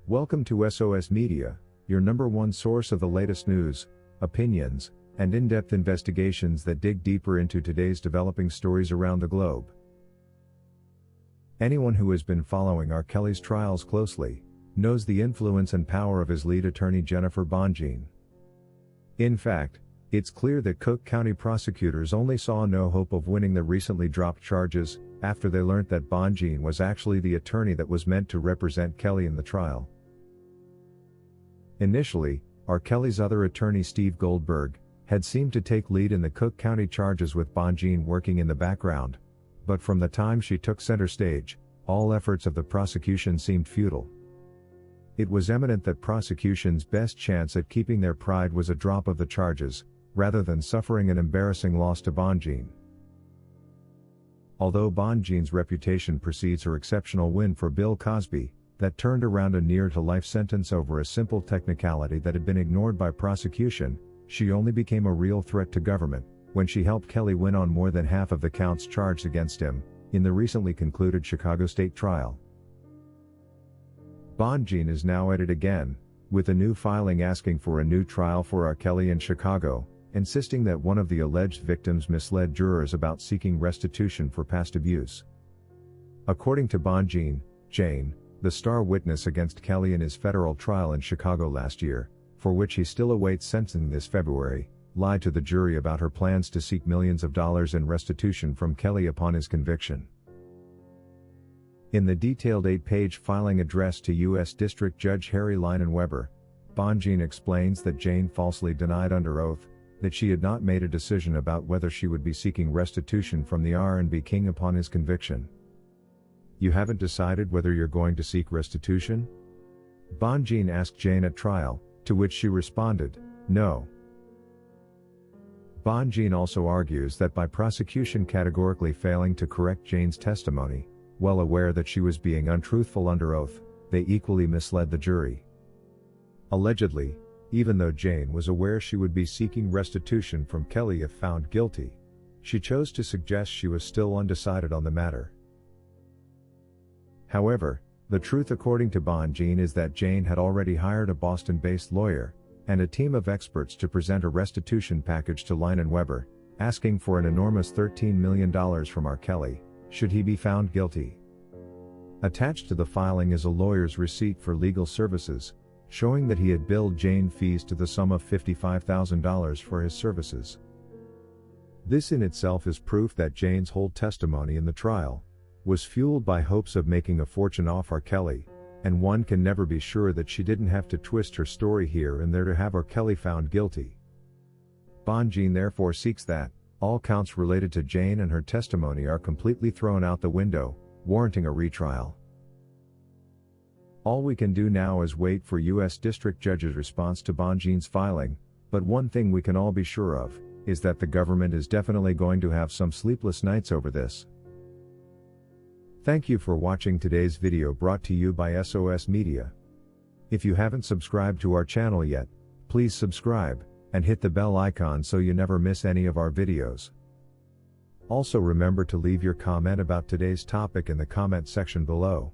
Welcome to SOS Media, your #1 source of the latest news, opinions, and in-depth investigations that dig deeper into today's developing stories around the globe. Anyone who has been following R. Kelly's trials closely knows the influence and power of his lead attorney Jennifer Bonjean. In fact, it's clear that Cook County prosecutors only saw no hope of winning the recently dropped charges after they learned that Bonjean was actually the attorney that was meant to represent Kelly in the trial. Initially, R. Kelly's other attorney Steve Goldberg had seemed to take lead in the Cook County charges with Bonjean working in the background, but from the time she took center stage, all efforts of the prosecution seemed futile. It was evident that prosecution's best chance at keeping their pride was a drop of the charges, rather than suffering an embarrassing loss to Bonjean. Although Bonjean's reputation precedes her exceptional win for Bill Cosby, that turned around a near-to-life sentence over a simple technicality that had been ignored by prosecution, she only became a real threat to government when she helped Kelly win on more than half of the counts charged against him in the recently concluded Chicago state trial. Bonjean is now at it again, with a new filing asking for a new trial for R. Kelly in Chicago, insisting that one of the alleged victims misled jurors about seeking restitution for past abuse. According to Bonjean, Jane, the star witness against Kelly in his federal trial in Chicago last year, for which he still awaits sentencing this February, lied to the jury about her plans to seek millions of dollars in restitution from Kelly upon his conviction. In the detailed 8-page filing addressed to U.S. District Judge Harry Leinenweber, Bonjean explains that Jane falsely denied under oath that she had not made a decision about whether she would be seeking restitution from the R&B king upon his conviction. "You haven't decided whether you're going to seek restitution?" Bonjean asked Jane at trial, to which she responded, "No." Bonjean also argues that by prosecution categorically failing to correct Jane's testimony, well aware that she was being untruthful under oath, they equally misled the jury. Allegedly, even though Jane was aware she would be seeking restitution from Kelly if found guilty, she chose to suggest she was still undecided on the matter. However, the truth according to Bonjean is that Jane had already hired a Boston-based lawyer and a team of experts to present a restitution package to Leinenweber, asking for an enormous $13 million from R. Kelly, should he be found guilty. Attached to the filing is a lawyer's receipt for legal services, showing that he had billed Jane fees to the sum of $55,000 for his services. This in itself is proof that Jane's whole testimony in the trial was fueled by hopes of making a fortune off R. Kelly, and one can never be sure that she didn't have to twist her story here and there to have R. Kelly found guilty. Bonjean therefore seeks that all counts related to Jane and her testimony are completely thrown out the window, warranting a retrial. All we can do now is wait for U.S. District Judge's response to Bonjean's filing, but one thing we can all be sure of is that the government is definitely going to have some sleepless nights over this. Thank you for watching today's video brought to you by SOS Media. If you haven't subscribed to our channel yet, please subscribe and hit the bell icon so you never miss any of our videos. Also remember to leave your comment about today's topic in the comment section below.